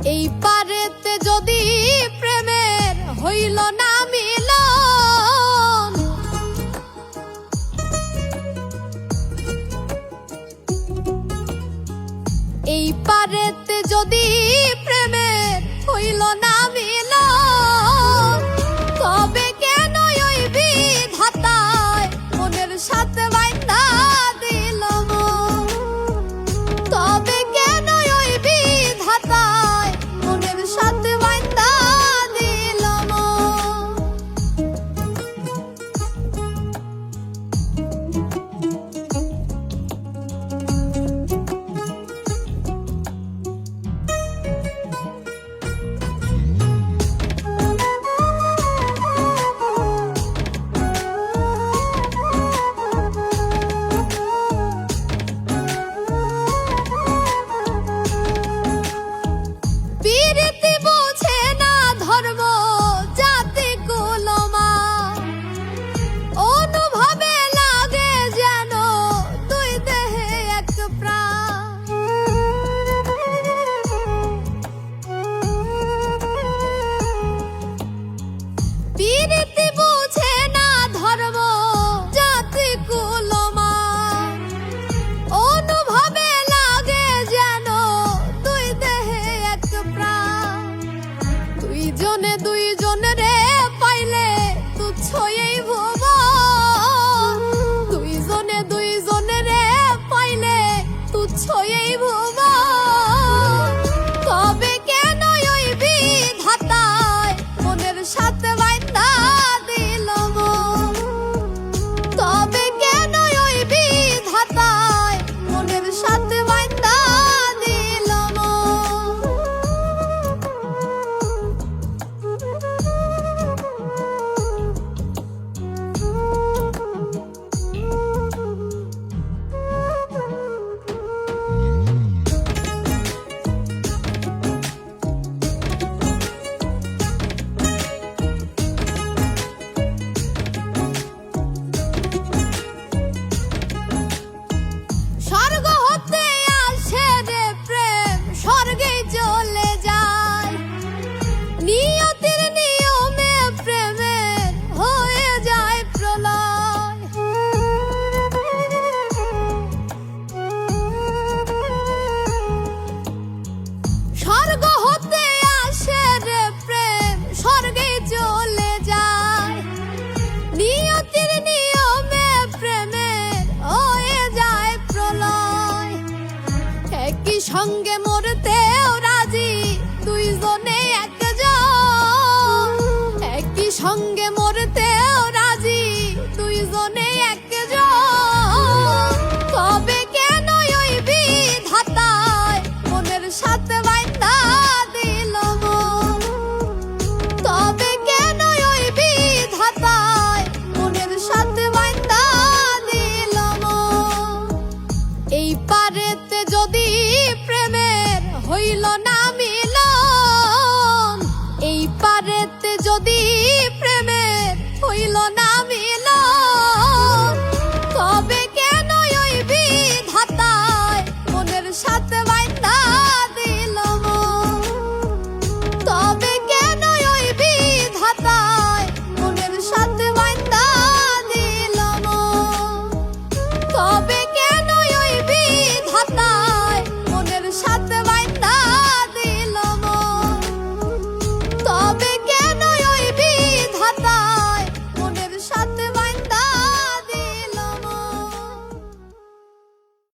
এই পারেতে যদি প্রেমের হইল না মিলন, এই পারেতে যদি প্রেমের হইল না মিলন, তবে কেন ওই বিধাতায় মনের সাথে বাইন্ধা দিল মন? তবে কেন ওই বিধাতায় মনের সাথে বাইন্ধা দিল মন? পীরিতি বোঝে না ধর্ম জাতি কুলমা, অনুভবে লাগে যেন দুই দেহে এক প্রাণ। পীরিতি বোঝে না ধর্ম জাতি কুলমা, অনুভবে লাগে যেন দুই দেহে এক প্রাণ। দুইজনে দুইজনে পাইলে তুচ্ছ এই ভুবন, দুইজনে দুইজনে পাইলে তুচ্ছ এই ভুবন। তবে কেন ওই বিধাতায় মনের সাথে বাইন্ধা দিল মন? তবে কেন ওই বিধাতায় মনের সাথে বাইন্ধা দিল মন? স্বর্গ হতে আসে রে প্রেম, স্বর্গেই চলে যায়। নিয়তির নিয়মে প্রেমের হয়ে যায় প্রলয়। স্বর্গ হতে আসে রে প্রেম, স্বর্গেই চলে যায়। নিয়তির নিয়মে প্রেমের হয়ে যায় প্রলয়। একই সঙ্গে মরতেও রাজি দুইজনে একজন, একই সঙ্গে মরতেও রাজি দুইজনে একজন। তবে কেন ওই বিধাতায় মনের সাথে বাইন্ধা দিল মন? তবে কেন ওই বিধাতায় মনের সাথে বাইন্ধা দিল মন? এই পারেতে যদি প্রেমের হইল না মিলন, এই পারেতে যদি